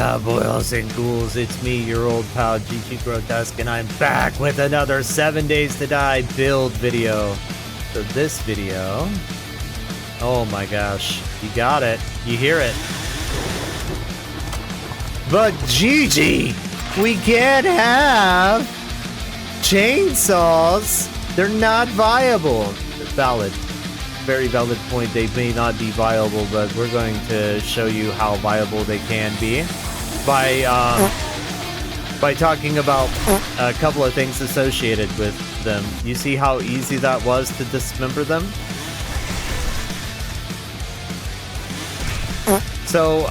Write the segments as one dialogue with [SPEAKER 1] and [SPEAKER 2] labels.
[SPEAKER 1] Yeah, boils and ghouls, it's me, your old pal GG Grotesque, and I'm back with another 7 Days to Die build video. So this video, oh my gosh, you got it, you hear it. But GG, we can't have chainsaws, they're not viable. Valid. Very valid point. They may not be viable, but we're going to show you how viable they can be by talking about a couple of things associated with them. You see how easy that was to dismember them? So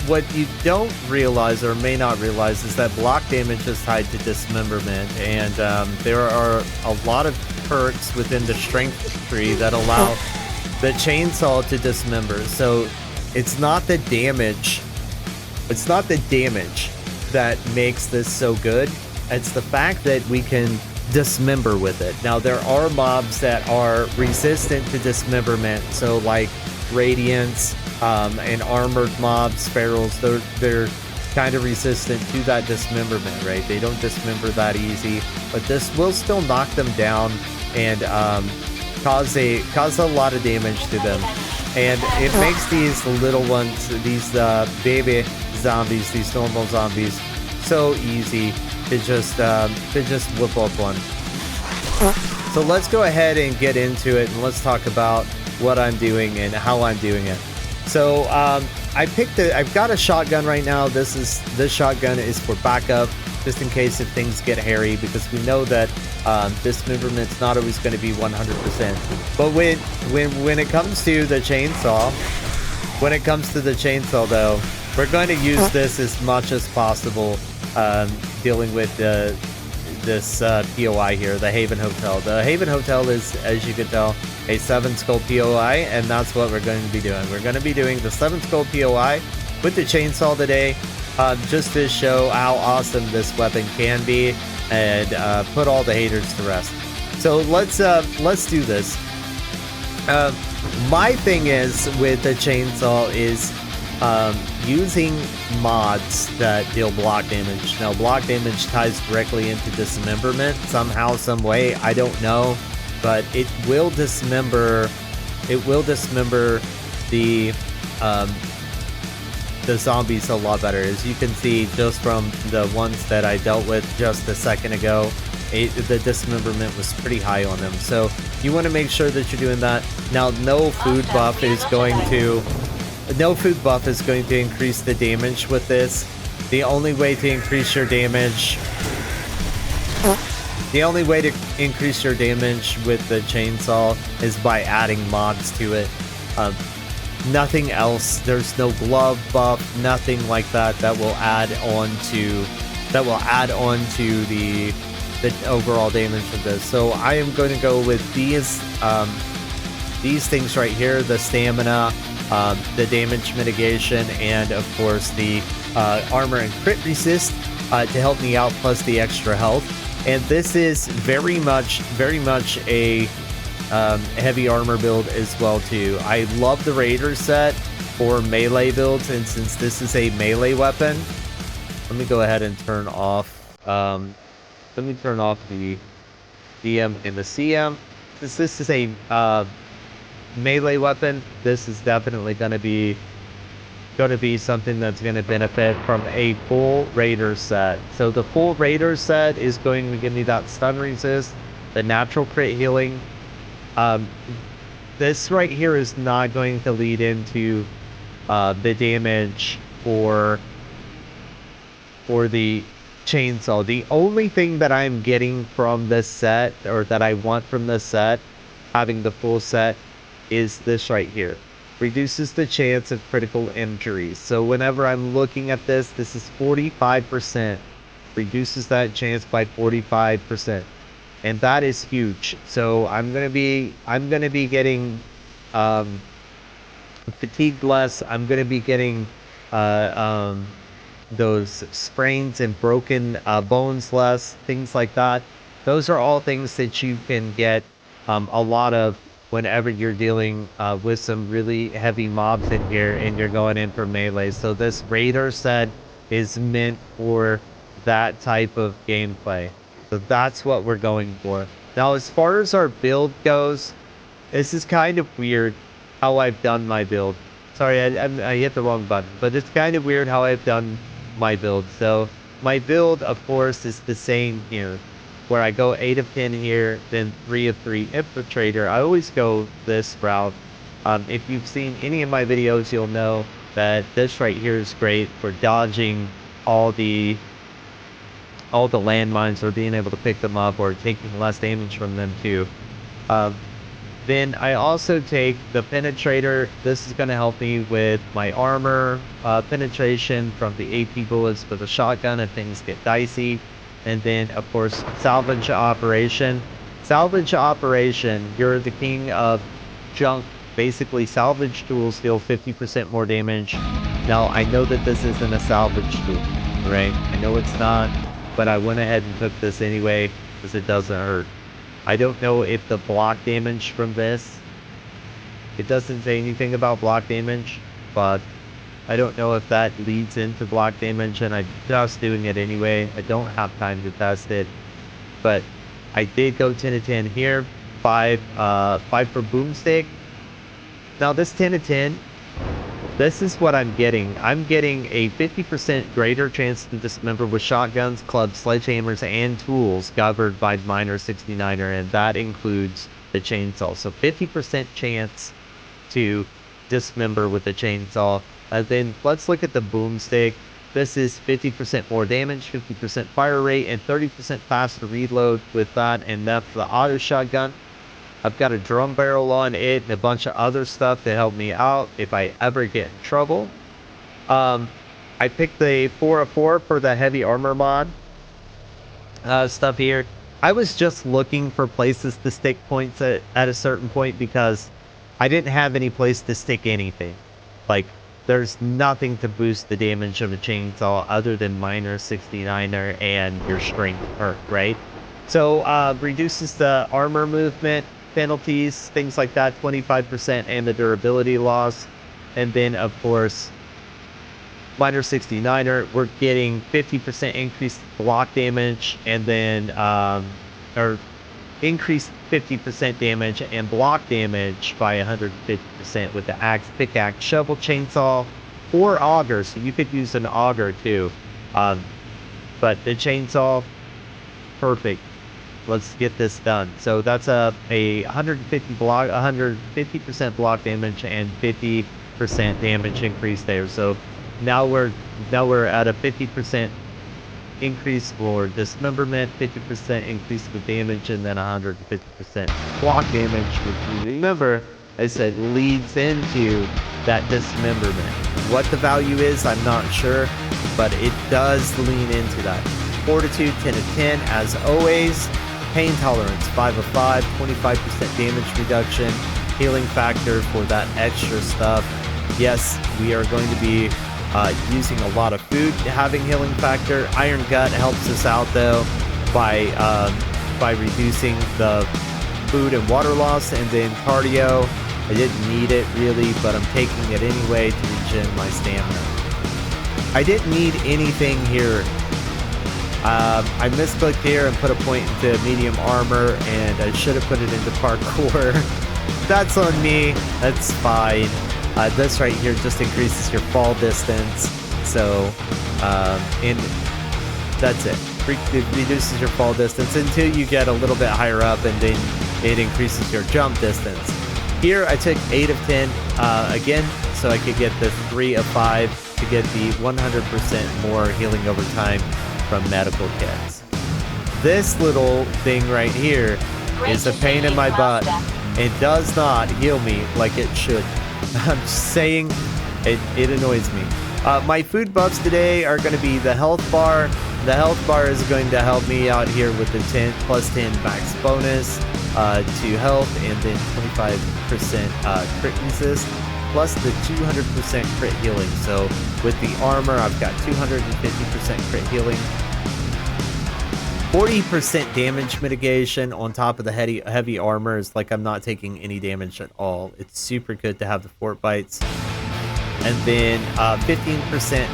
[SPEAKER 1] what you don't realize or may not realize is that block damage is tied to dismemberment, and there are a lot of perks within the strength tree that allow the chainsaw to dismember. So it's not the damage that makes this so good, it's the fact that we can dismember with it. Now there are mobs that are resistant to dismemberment, so like radiants and armored mobs, ferals, they're kind of resistant to that dismemberment, right? They don't dismember that easy, but this will still knock them down and cause a lot of damage to them. And it makes these little ones, these baby zombies, these normal zombies, so easy to just whip up one. So let's go ahead and get into it, and let's talk about what I'm doing and how I'm doing it. So I've got a shotgun right now. This shotgun is for backup, just in case if things get hairy, because we know that dismemberment's not always going to be 100%. But when it comes to the chainsaw, though, we're going to use this as much as possible, dealing with this POI here, the Haven Hotel. The Haven Hotel is, as you can tell, a 7 skull POI, and that's what we're going to be doing. We're going to be doing the 7 skull POI with the chainsaw today, just to show how awesome this weapon can be, and put all the haters to rest. So let's do this. My thing is with the chainsaw is using mods that deal block damage. Now block damage ties directly into dismemberment somehow, some way, I don't know, but it will dismember the zombies a lot better. As you can see just from the ones that I dealt with just a second ago, the dismemberment was pretty high on them. So you want to make sure that you're doing that. Now no food buff is going to increase the damage with this. The only way to increase your damage with the chainsaw is by adding mods to it. Nothing else. There's no glove buff, nothing like that will add on to the overall damage of this. So I am going to go with these things right here: the stamina, the damage mitigation, and of course the armor and crit resist to help me out, plus the extra health. And this is very much a heavy armor build as well too. I love the Raider set for melee builds, and since this is a melee weapon, let me go ahead and turn off the DM and the CM. Since this is a melee weapon, this is definitely going to be something that's going to benefit from a full Raider set. So the full Raider set is going to give me that stun resist, the natural crit healing. This right here is not going to lead into the damage for the chainsaw. The only thing that I'm getting from this set, or that I want from this set, having the full set, is this right here. Reduces the chance of critical injuries. So whenever I'm looking at this is 45%. Reduces that chance by 45. And that is huge. So I'm gonna be getting fatigued less. I'm gonna be getting those sprains and broken bones less, things like that. Those are all things that you can get a lot of whenever you're dealing with some really heavy mobs in here and you're going in for melee. So this Raider set is meant for that type of gameplay. So that's what we're going for. Now, as far as our build goes, this is kind of weird how I've done my build. Sorry, I hit the wrong button, but it's kind of weird how I've done my build. So my build, of course, is the same here, where I go 8 of 10 here, then 3 of 3 infiltrator. I always go this route. If you've seen any of my videos, you'll know that this right here is great for dodging all the landmines, or being able to pick them up, or taking less damage from them too. Um, then I also take the penetrator. This is going to help me with my armor penetration from the AP bullets for the shotgun if things get dicey. And then, of course, salvage operation. Salvage operation, you're the king of junk. Basically, salvage tools deal 50% more damage. Now, I know that this isn't a salvage tool, right? I know it's not, but I went ahead and took this anyway because it doesn't hurt. I don't know if the block damage from this, it doesn't say anything about block damage, but I don't know if that leads into block damage, and I'm just doing it anyway. I don't have time to test it, but I did go 10 to 10 here, 5 for boomstick. Now this 10 to 10, this is what I'm getting. I'm getting a 50% greater chance to dismember with shotguns, clubs, sledgehammers, and tools governed by Miner 69er, and that includes the chainsaw. So 50% chance to dismember with the chainsaw. And then let's look at the boomstick. This is 50% more damage, 50% fire rate, and 30% faster reload with that, and that's the auto shotgun. I've got a drum barrel on it and a bunch of other stuff to help me out if I ever get in trouble. I picked the 4 of 4 for the heavy armor mod stuff here. I was just looking for places to stick points at a certain point because I didn't have any place to stick anything. Like, there's nothing to boost the damage of a chainsaw other than Miner 69er and your strength perk, right? So, reduces the armor movement penalties, things like that, 25%, and the durability loss. And then, of course, Miner 69er, we're getting 50% increased block damage, and then, or increased 50% damage and block damage by 150% with the axe, pickaxe, shovel, chainsaw, or auger. So you could use an auger too. But the chainsaw, perfect. Let's get this done. So that's a 150% block damage and 50% damage increase there. So now we're at a 50% increase for dismemberment, 50% increase for damage, and then 150% block damage, which, remember, I said leads into that dismemberment. What the value is, I'm not sure, but it does lean into that. Fortitude 10 of 10, as always. Pain tolerance 5 of 5, 25% damage reduction, healing factor for that extra stuff. Yes, we are going to be using a lot of food, having healing factor. Iron Gut helps us out though by reducing the food and water loss. And then cardio, I didn't need it really, but I'm taking it anyway to regen my stamina. I didn't need anything here. I misclicked here and put a point into medium armor, and I should have put it into parkour. That's on me. That's fine. This right here just increases your fall distance. So, and that's it. It reduces your fall distance until you get a little bit higher up, and then it increases your jump distance. Here I took 8 of 10 again, so I could get the 3 of 5 to get the 100% more healing over time from medical kits. This little thing right here is a pain in my butt. It does not heal me like it should. I'm just saying, it annoys me. My food buffs today are going to be the health bar. The health bar is going to help me out here with the 10 plus 10 max bonus to health, and then 25% crit resist, plus the 200% crit healing. So with the armor, I've got 250% crit healing, 40% damage mitigation on top of the heavy armor. Is like I'm not taking any damage at all. It's super good to have the fort bites. And then 15%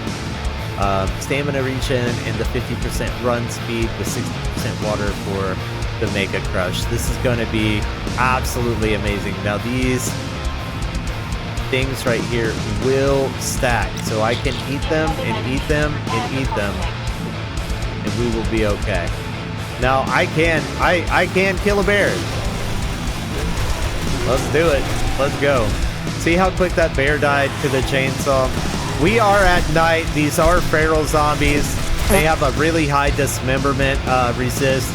[SPEAKER 1] stamina regen, and the 50% run speed with 60% water for the Mega Crush. This is going to be absolutely amazing. Now these things right here will stack, so I can eat them and eat them and eat them, and we will be okay. Now I can kill a bear. Let's do it. Let's go. See how quick that bear died to the chainsaw? We are at night. These are feral zombies. They have a really high dismemberment resist.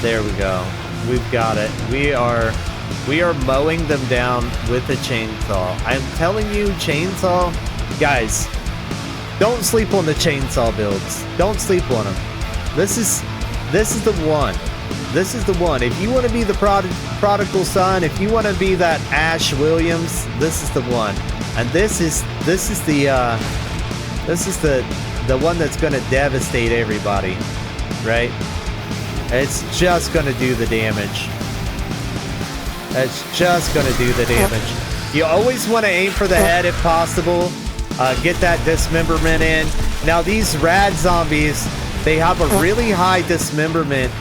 [SPEAKER 1] There we go. We've got it. We are mowing them down with a chainsaw. I'm telling you, chainsaw guys, don't sleep on the chainsaw builds. Don't sleep on them. This is the one. This is the one. If you want to be the prodigal son, if you want to be that Ash Williams, this is the one. And this is the one that's going to devastate everybody, right? It's just going to do the damage. It's just going to do the damage. You always want to aim for the head if possible. Get that dismemberment in. Now these rad zombies, they have a really high dismemberment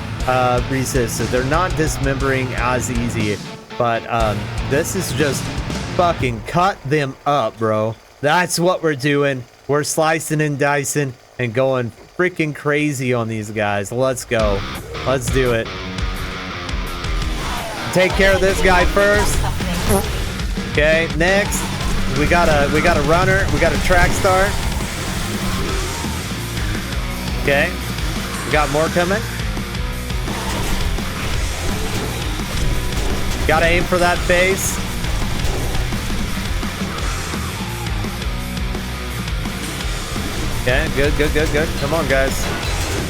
[SPEAKER 1] resist, so they're not dismembering as easy. But this is just fucking cut them up, bro. That's what we're doing. We're slicing and dicing and going freaking crazy on these guys. Let's go. Let's do it. Take care of this guy first. Okay, next we got a runner. We got a track star. Okay, we got more coming. Gotta aim for that face. Okay, good. Come on, guys.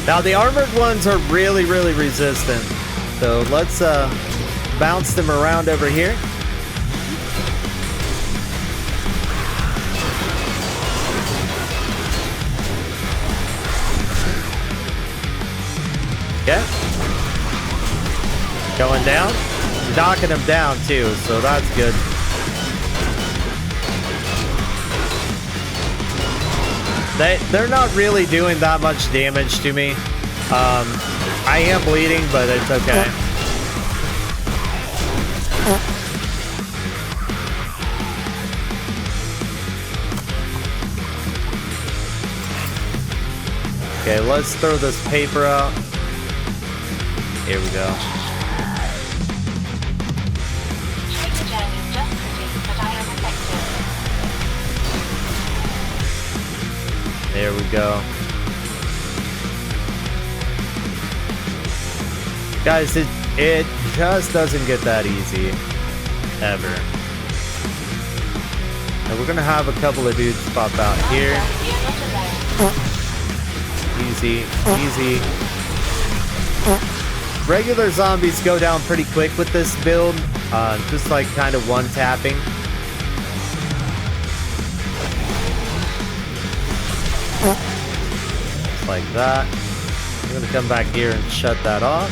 [SPEAKER 1] Now the armored ones are really resistant. So let's bounce them around over here. Okay. Going down. Knocking them down too, so that's good. They're not really doing that much damage to me. I am bleeding, but it's okay. Okay, let's throw this paper out. Here we go. There we go. Guys, it just doesn't get that easy. Ever. And we're gonna have a couple of dudes pop out here. Easy. Regular zombies go down pretty quick with this build. Just like kind of one tapping. Like that. I'm gonna come back here and shut that off.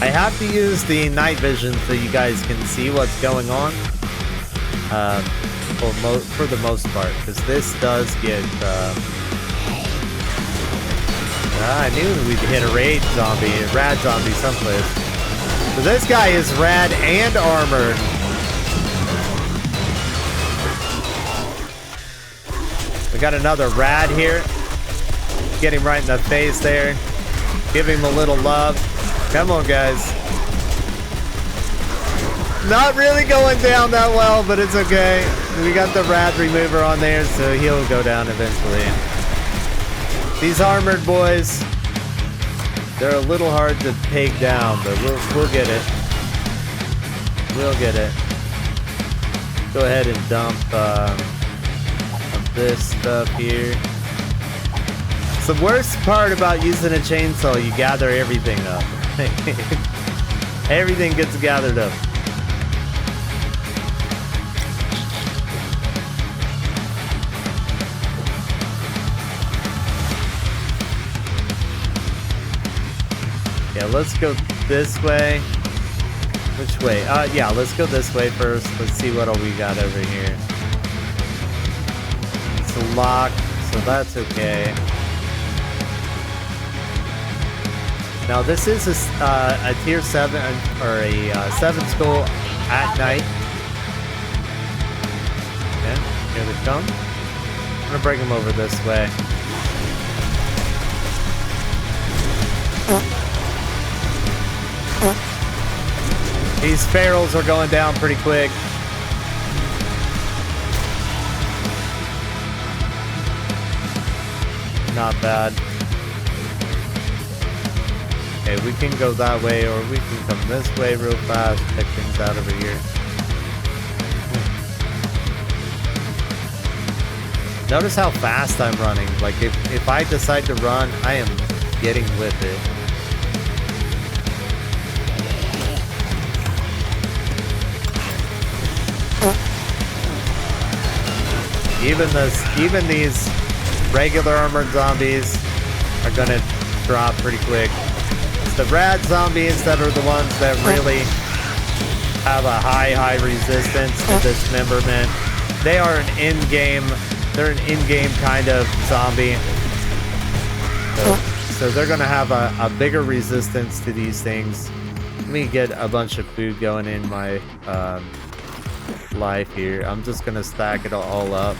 [SPEAKER 1] I have to use the night vision so you guys can see what's going on. For the most part, because this does get. I knew we'd hit a rad zombie someplace. So this guy is rad and armored. We got another rad here. Get him right in the face there. Give him a little love. Come on, guys. Not really going down that well, but it's okay. We got the rad remover on there, so he'll go down eventually. These armored boys, they're a little hard to take down, but we'll get it. We'll get it. Go ahead and dump this stuff here. It's the worst part about using a chainsaw. You gather everything up. Everything gets gathered up. Yeah, let's go this way. Which way? Yeah, let's go this way first. Let's see what all we got over here. It's locked, so that's okay. Now this is a tier 7 or a 7 skull at night. Okay, here they come. I'm gonna bring them over this way. These ferals are going down pretty quick. Not bad. Okay, we can go that way, or we can come this way real fast, check things out over here. Notice how fast I'm running. Like, if I decide to run, I am getting with it. Even these regular armored zombies are gonna drop pretty quick. It's the rad zombies that are the ones that really have a high resistance to dismemberment. They are an in-game, they're an in-game kind of zombie. So they're gonna have a bigger resistance to these things. Let me get a bunch of food going in my life here. I'm just gonna stack it all up.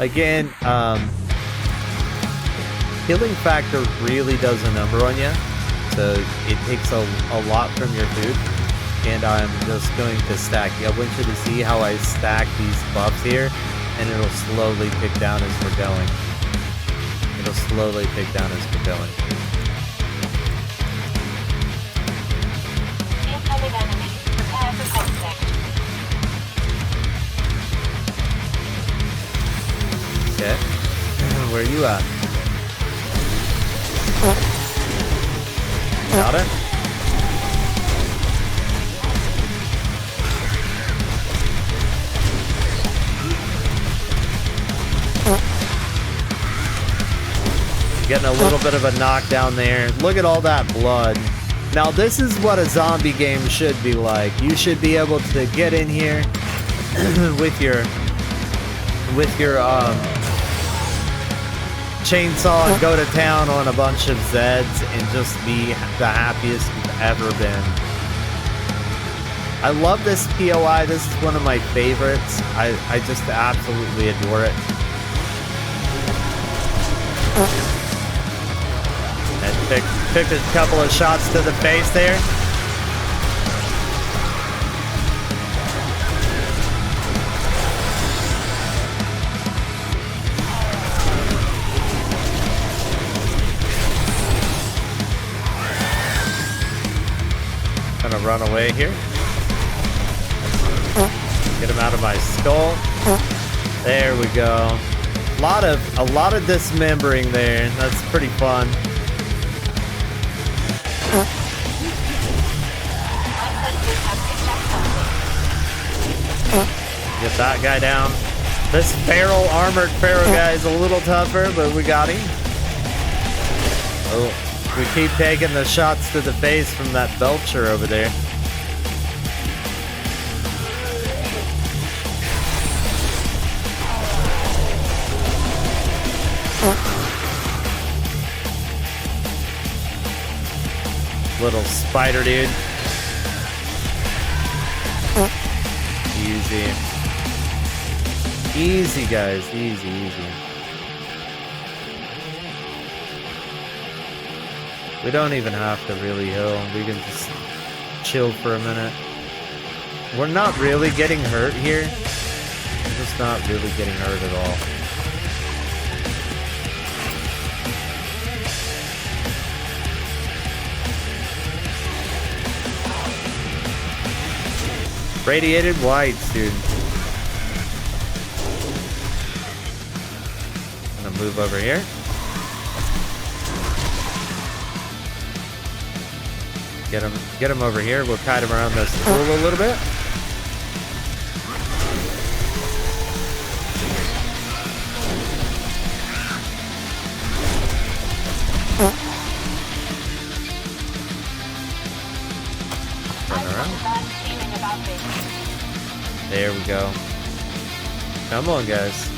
[SPEAKER 1] Again, healing factor really does a number on you, so it takes a lot from your food. And I'm just going to stack. I want you to see how I stack these buffs here, and it'll slowly pick down as we're going. It'll slowly pick down as we're going.
[SPEAKER 2] Incoming enemy. Prepare for contact.
[SPEAKER 1] Okay. Where are you at? Got it? Getting a little bit of a knockdown there. Look at all that blood. Now this is what a zombie game should be like. You should be able to get in here with your chainsaw and go to town on a bunch of Zeds and just be the happiest you've ever been. I love this POI. This is one of my favorites. I just absolutely adore it. And took a couple of shots to the face there. Gonna run away here. Get him out of my skull. There we go. A lot of dismembering there. That's pretty fun. Get that guy down. This armored feral guy is a little tougher, but we got him. Oh, we keep taking the shots to the face from that Belcher over there. Little spider dude. Easy. Easy, guys. Easy, easy. We don't even have to really heal. We can just chill for a minute. We're not really getting hurt here. We're just not really getting hurt at all. Radiated whites, dude. I'm gonna move over here. Get him over here. We'll kite him around this pool a little bit. turn around.
[SPEAKER 2] Bad feeling about this.
[SPEAKER 1] There we go. Come on, guys.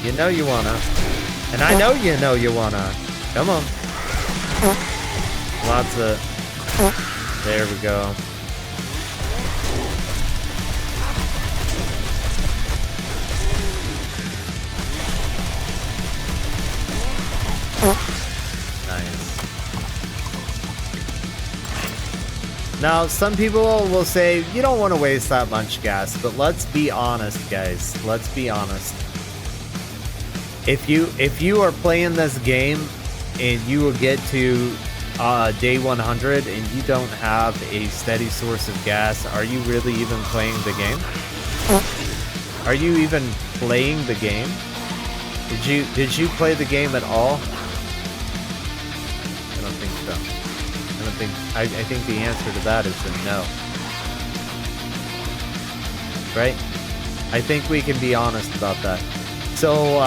[SPEAKER 1] You know you wanna. And I know you wanna. Come on. Lots of... There we go. Nice. Now, some people will say, you don't want to waste that much gas, but let's be honest, guys. Let's be honest. If you are playing this game and you will get to day 100 and you don't have a steady source of gas, are you really even playing the game? Are you even playing the game? Did you play the game at all? I don't think so. I think the answer to that is a no. Right? I think we can be honest about that. So,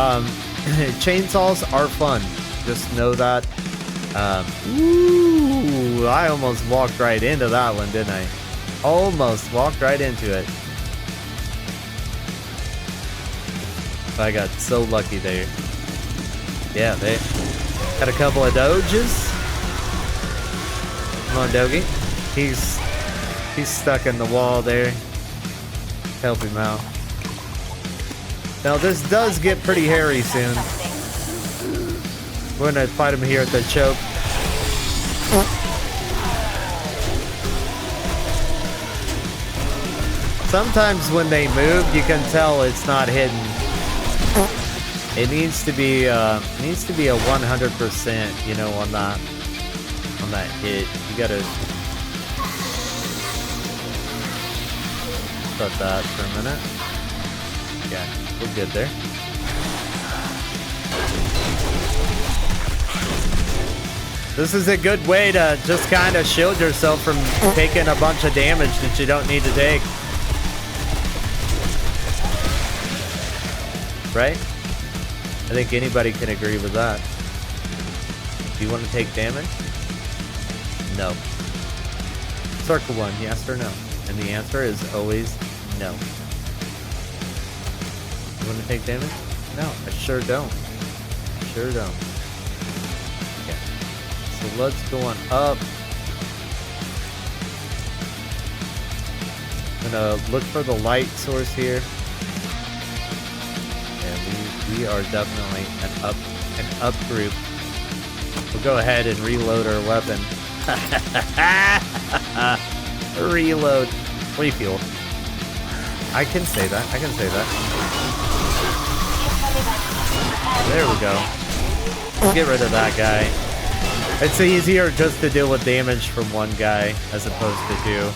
[SPEAKER 1] chainsaws are fun. Just know that. Ooh, I almost walked right into that one, didn't I? Almost walked right into it. I got so lucky there. Yeah, they had a couple of doges. Come on, Dogie. He's stuck in the wall there. Help him out. Now this does get pretty hairy soon. We're gonna fight him here at the choke. Sometimes when they move, you can tell it's not hidden. It needs to be a 100%, you know, on that hit. You gotta start that for a minute. Yeah, we're good there. This is a good way to just kind of shield yourself from taking a bunch of damage that you don't need to take. Right? I think anybody can agree with that. Do you want to take damage? No. Circle one, yes or no? And the answer is always no. You want to take damage? No, I sure don't. I sure don't. Okay. So let's go on up. I'm gonna look for the light source here. We are definitely an up group. We'll go ahead and reload our weapon. Reload. Refuel. I can say that. I can say that. There we go. Let's get rid of that guy. It's easier just to deal with damage from one guy as opposed to two.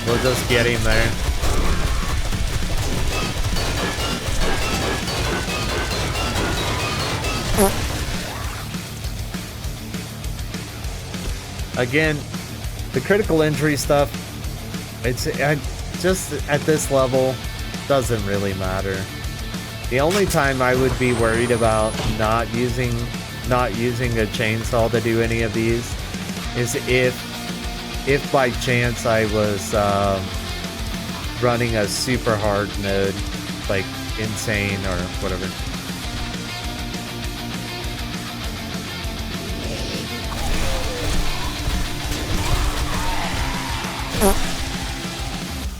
[SPEAKER 1] We'll just get him there. Again, the critical injury stuff, just at this level, doesn't really matter. The only time I would be worried about not using a chainsaw to do any of these is if by chance I was running a super hard mode, like insane or whatever.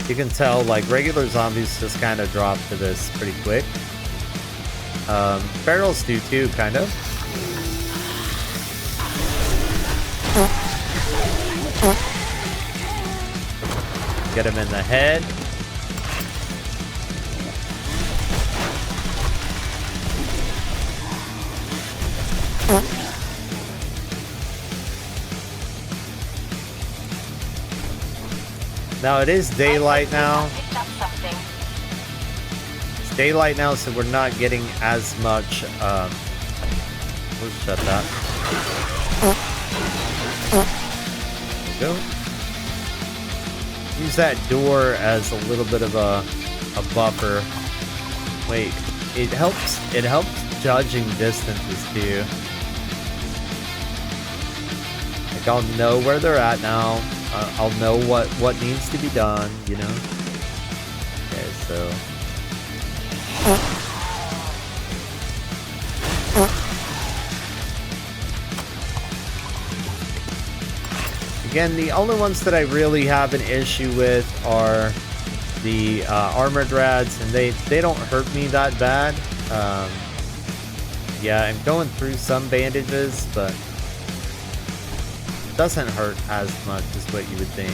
[SPEAKER 1] You can tell, like, regular zombies just kind of drop to this pretty quick. Barrels do too, kind of. Get him in the head. Now it is daylight now. It's daylight now, so we're not getting as much. We'll shut that. There we go. Use that door as a little bit of a buffer. Wait, it helps judging distances too. Like I'll know where they're at now. I'll know what needs to be done, you know? Okay, so... Again, the only ones that I really have an issue with are the armored rads, and they don't hurt me that bad. Yeah, I'm going through some bandages, but it doesn't hurt as much as what you would think.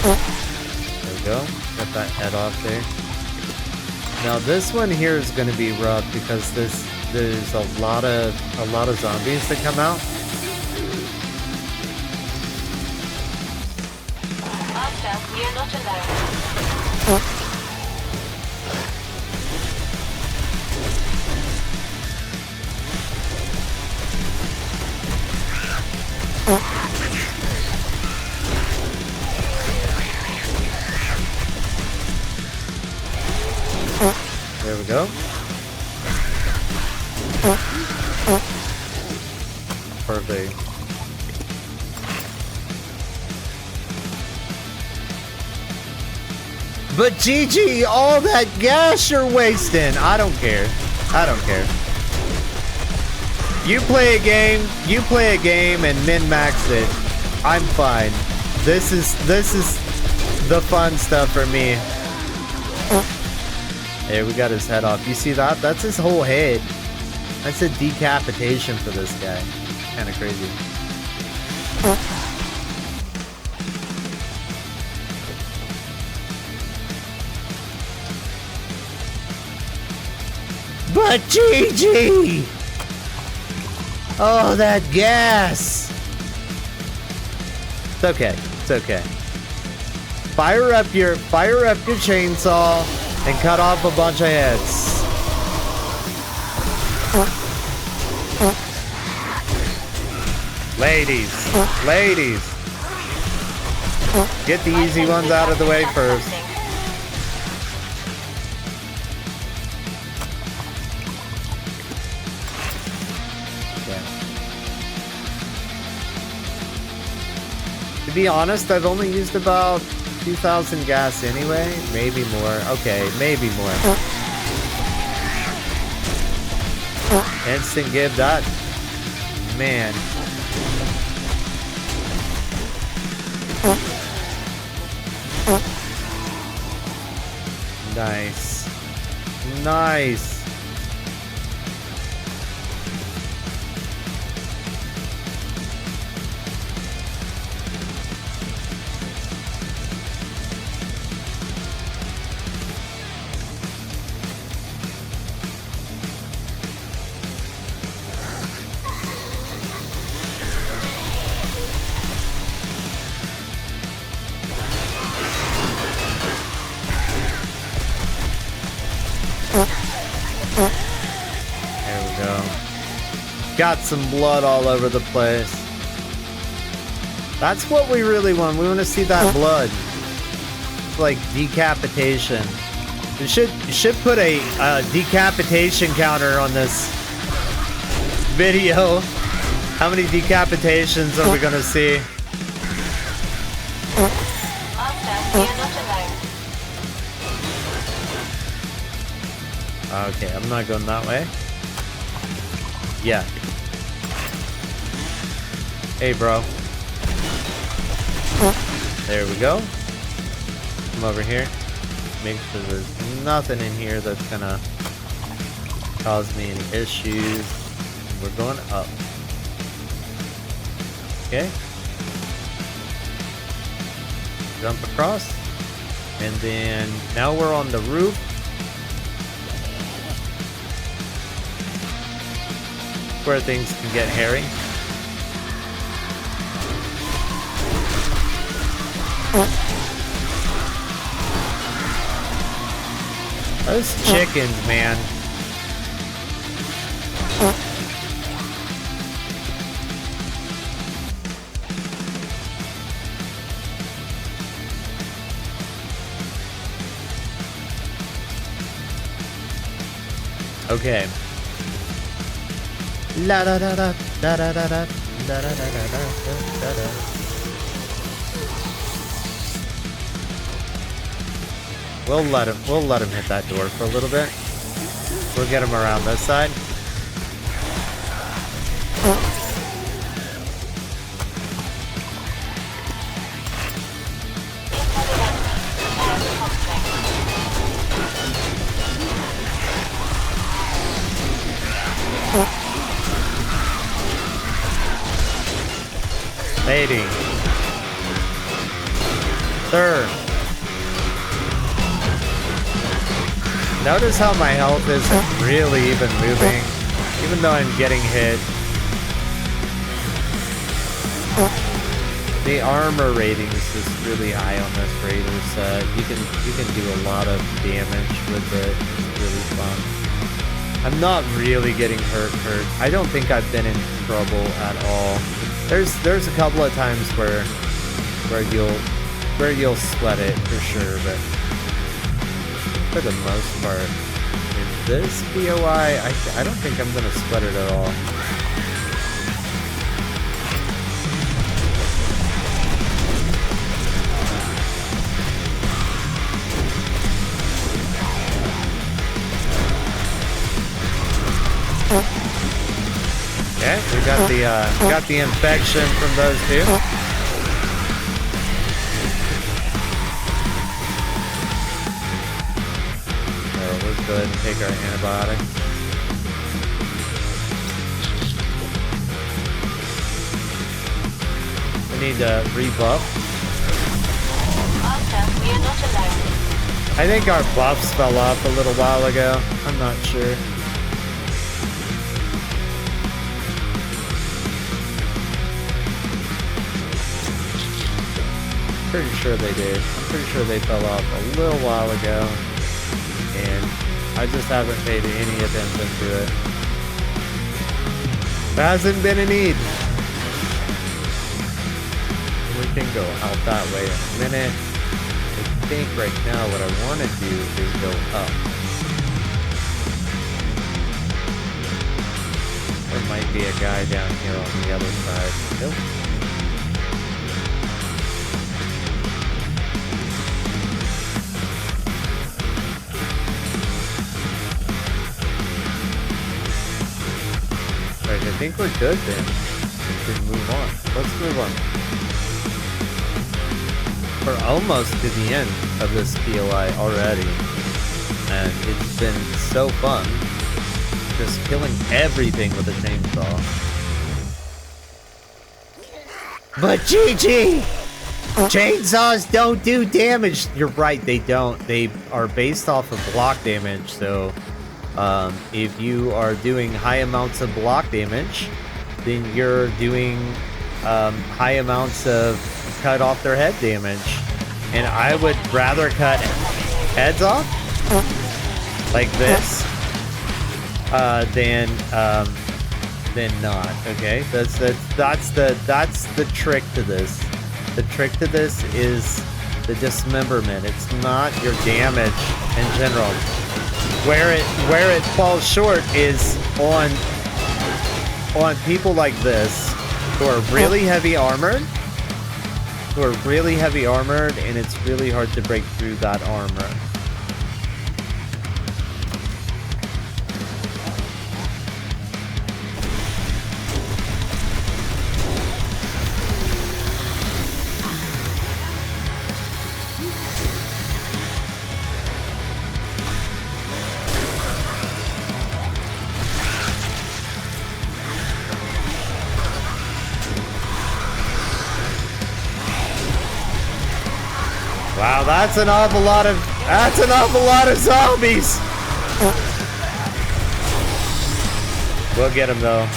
[SPEAKER 1] There we go. Got that head off there. Now this one here is going to be rough because there's a lot of zombies that come out.
[SPEAKER 2] Master, you're not alone.
[SPEAKER 1] There we go. Perfect. But GG, all that gas you're wasting. I don't care. I don't care. You play a game and min-max it. I'm fine. This is the fun stuff for me. There, we got his head off. You see that? That's his whole head. That's a decapitation for this guy. Kind of crazy. But GG! Oh, that gas! It's okay. It's okay. Fire up your chainsaw and cut off a bunch of heads. Ladies, get the easy ones out of the way first. Yeah. To be honest, I've only used about 2,000 gas anyway, maybe more. Okay, maybe more. Instant give that. Man. Nice. Nice. Got some blood all over the place. That's what we really want. We want to see that blood. It's like decapitation. We should put a decapitation counter on this video. How many decapitations are we gonna see? Okay, I'm not going that way. Yeah. Hey, bro. There we go. Come over here. Make sure there's nothing in here that's gonna cause me any issues. We're going up. Okay. Jump across. And then now we're on the roof. Where things can get hairy. Those chickens, man. Okay. La da da da da da da da da da da da da. We'll let him hit that door for a little bit. We'll get him around this side. Lady. Third. Notice how my health isn't really even moving, even though I'm getting hit. The armor rating is just really high on this Raider set. You can do a lot of damage with it. It's really fun. I'm not really getting hurt. I don't think I've been in trouble at all. There's a couple of times where you'll sweat it for sure, but for the most part, in this POI, I don't think I'm gonna sweat it at all. Okay, we got the infection from those two. So let's go ahead and take our antibiotic. We need to rebuff.
[SPEAKER 2] Master, we are not alone.
[SPEAKER 1] I think our buffs fell off a little while ago. I'm not sure. Pretty sure they did. I'm pretty sure they fell off a little while ago, and I just haven't paid any attention to it. There hasn't been a need. We can go out that way in a minute. I think right now what I want to do is go up. There might be a guy down here on the other side. Nope. I think we're good then. We can move on. Let's move on. We're almost to the end of this POI already. And it's been so fun. Just killing everything with a chainsaw. But GG! Chainsaws don't do damage! You're right, they don't. They are based off of block damage, so if you are doing high amounts of block damage, then you're doing high amounts of cut off their head damage. And I would rather cut heads off like this than not. Okay, that's the trick to this. The trick to this is the dismemberment. It's not your damage in general. Where it falls short is on people like this who are really heavy armored, and it's really hard to break through that armor. Wow, that's an awful lot of zombies. We'll get him though.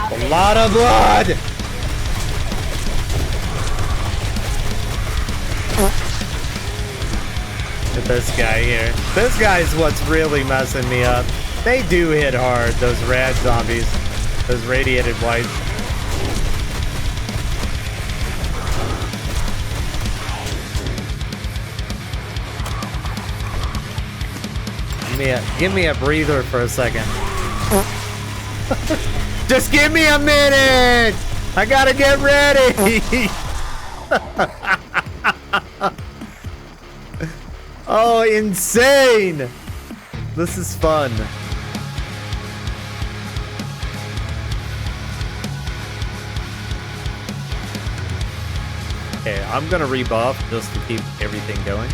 [SPEAKER 1] A lot of blood! Look at this guy here. This guy's what's really messing me up. They do hit hard, those rad zombies. Those radiated whites. Give me a breather for a second. Just give me a minute! I gotta get ready! Oh, insane! This is fun. Okay, I'm gonna rebuff just to keep everything going.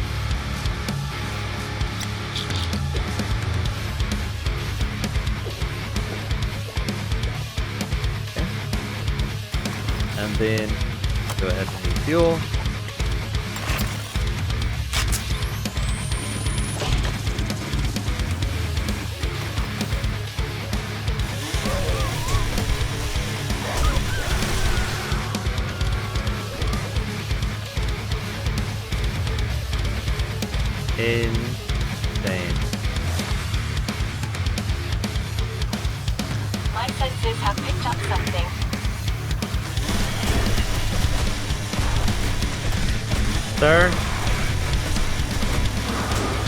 [SPEAKER 1] Okay. And then go ahead and refuel. Insane.
[SPEAKER 2] My senses have picked up something.
[SPEAKER 1] Sir,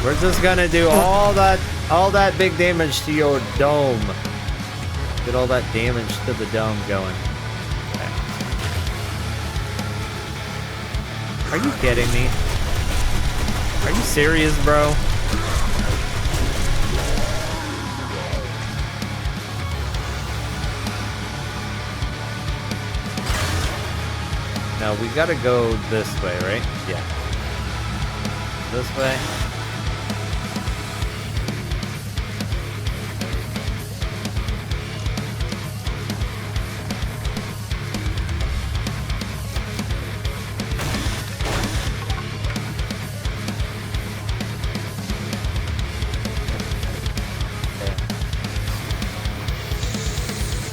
[SPEAKER 1] we're just gonna do all that big damage to your dome. Get all that damage to the dome going. Okay. Are you kidding me? Are you serious, bro? Now we gotta go this way, right? Yeah. This way.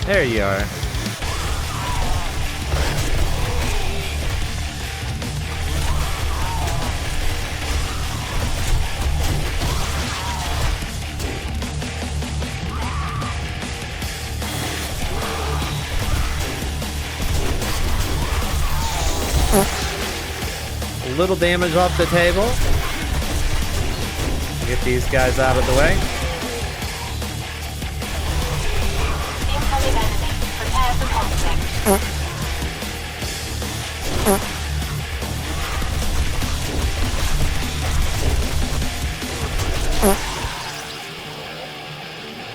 [SPEAKER 1] There you are. A little damage off the table. Get these guys out of the way.
[SPEAKER 2] Incoming enemy. Prepare for conflict.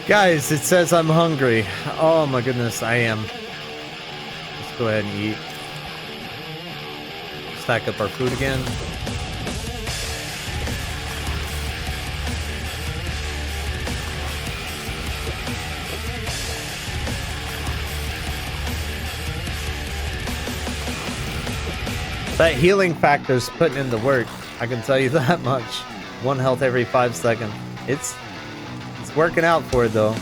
[SPEAKER 1] Guys, it says I'm hungry. Oh my goodness, I am. Let's go ahead and eat. Stack up our food again. That healing factor's putting in the work. I can tell you that much. 1 health every 5 seconds. It's working out for it though.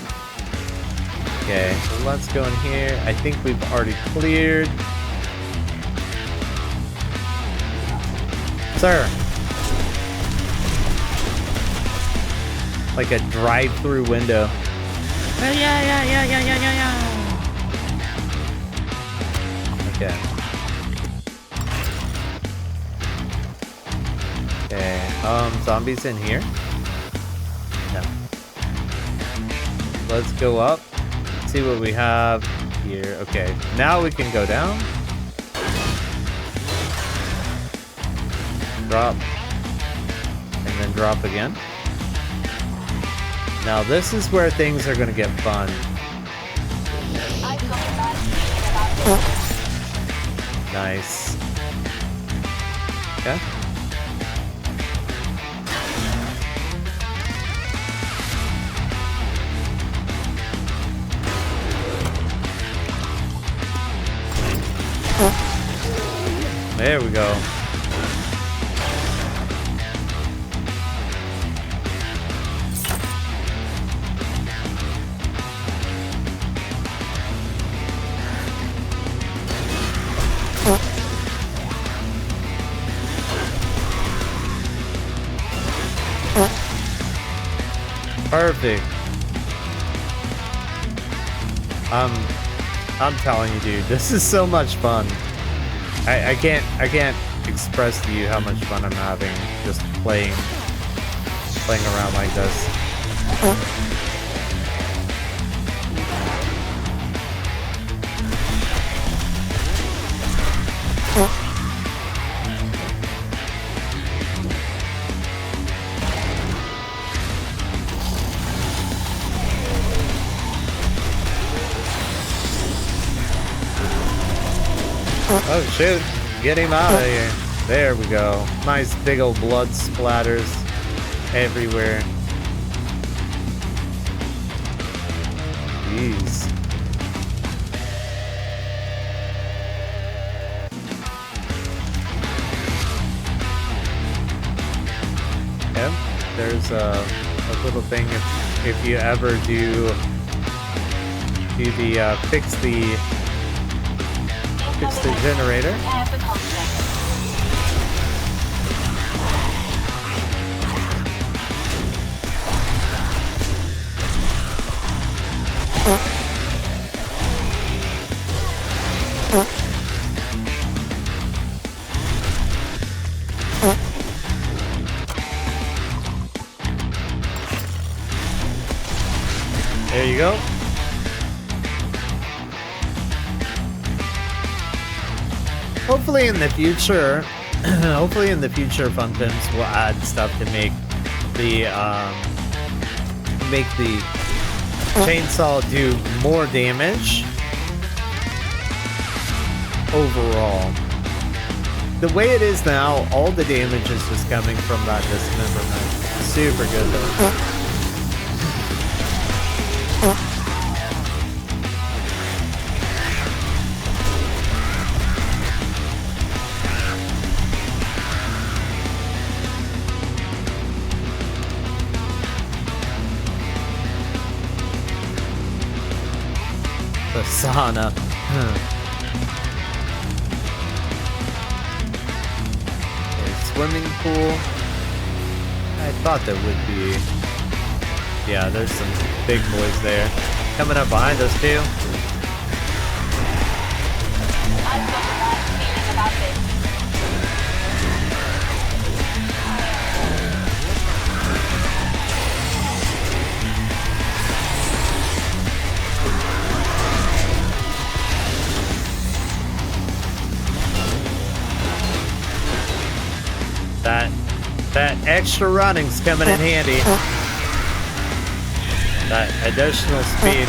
[SPEAKER 1] Okay, so let's go in here. I think we've already cleared. Sir. Like a drive-through window. Yeah. Okay. Okay, zombies in here? No. Let's go up, see what we have here. Okay, now we can go down. Drop. And then drop again. Now this is where things are gonna get fun.
[SPEAKER 2] I've got a bad feeling about this.
[SPEAKER 1] Nice. Okay. There we go. Perfect. I'm telling you, dude, this is so much fun. I can't express to you how much fun I'm having just playing around like this. Oh shoot, get him out of here. There we go. Nice big old blood splatters everywhere. Jeez. Yep, there's a little thing if you ever do the fix the generator.
[SPEAKER 2] Prepare for conflict.
[SPEAKER 1] There you go. Hopefully in the future, Fun Pimps will add stuff to make the chainsaw do more damage overall. The way it is now, all the damage is just coming from that dismemberment. Super good though. The sauna. A swimming pool. I thought there would be. Yeah, there's some big boys there. Coming up behind us too.
[SPEAKER 2] I've got a bad feeling about this.
[SPEAKER 1] That extra running's coming in handy. That additional speed.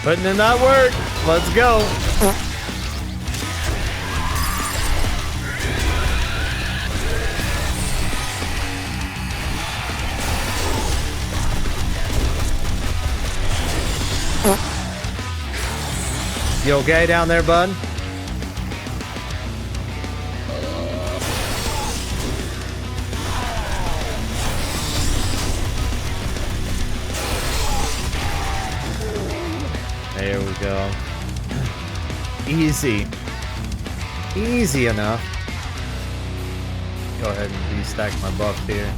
[SPEAKER 1] Putting in that work. Let's go. You okay down there, bud? There we go. Easy. Easy enough. Go ahead and restack my buff here.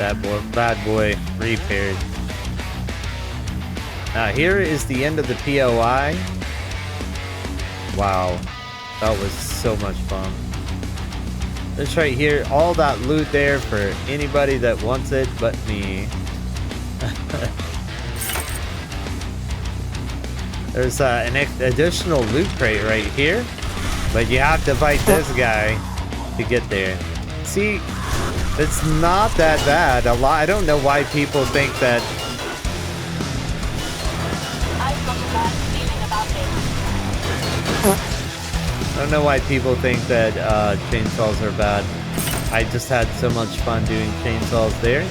[SPEAKER 1] that bad boy repaired. Now here is the end of the POI. Wow, that was so much fun. This right here, all that loot there for anybody that wants it but me. There's an additional loot crate right here, but you have to fight this guy to get there. See, it's not that bad. I don't know why people think that.
[SPEAKER 2] I've got a bad feeling about this.
[SPEAKER 1] I don't know why people think that chainsaws are bad. I just had so much fun doing chainsaws there.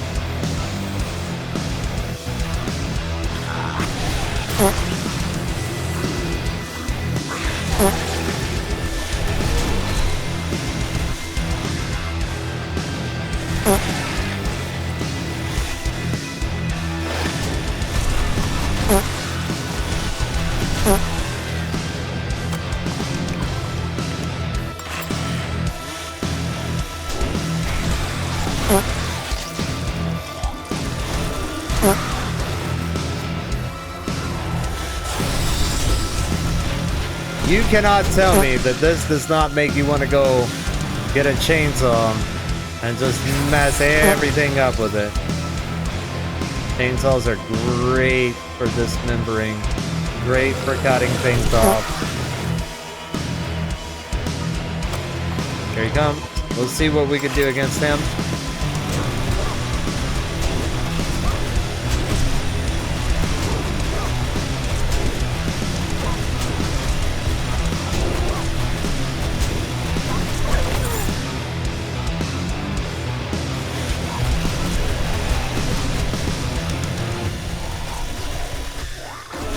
[SPEAKER 1] You cannot tell me that this does not make you want to go get a chainsaw and just mess everything up with it. Chainsaws are great for dismembering, great for cutting things off. Here he comes. Let's see what we can do against him.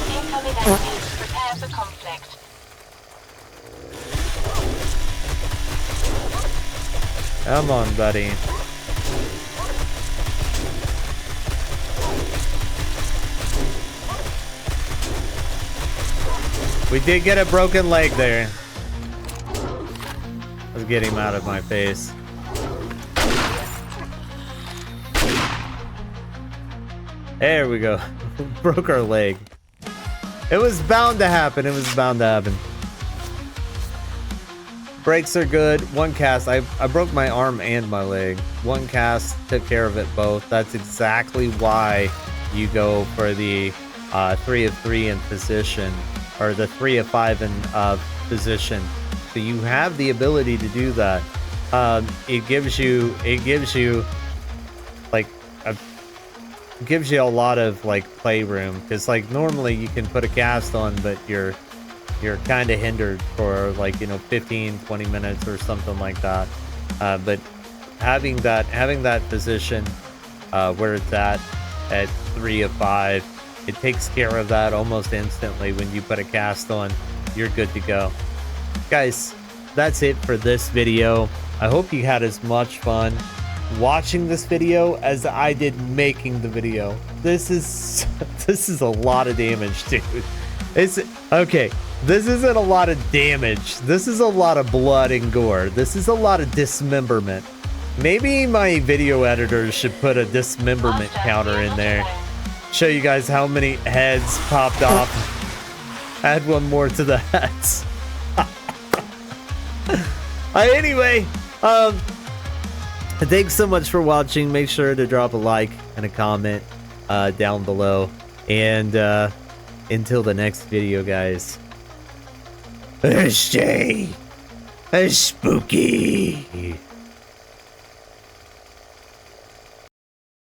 [SPEAKER 2] Incoming enemies. Prepare for conflict.
[SPEAKER 1] Come on, buddy. We did get a broken leg there. Let's get him out of my face. There we go. Broke our leg. It was bound to happen. It was bound to happen. Brakes are good. One cast. I broke my arm and my leg. One cast took care of it both. That's exactly why you go for the 3 of 3 in position, or the 3 of 5 in position. So you have the ability to do that. It gives you like gives you a lot of like playroom, because like normally you can put a cast on, but you're kind of hindered for like 15-20 minutes or something like that. But having that position where it's at 3 of 5, it takes care of that almost instantly. When you put a cast on, you're good to go. Guys, that's it for this video. I hope you had as much fun watching this video as I did making the video. This is a lot of damage, dude. It's okay. This isn't a lot of damage. This is a lot of blood and gore. This is a lot of dismemberment. Maybe my video editors should put a dismemberment counter in there. Show you guys how many heads popped off. Add one more to the heads. Anyway, thanks so much for watching. Make sure to drop a like and a comment down below. And until the next video, guys, stay spooky.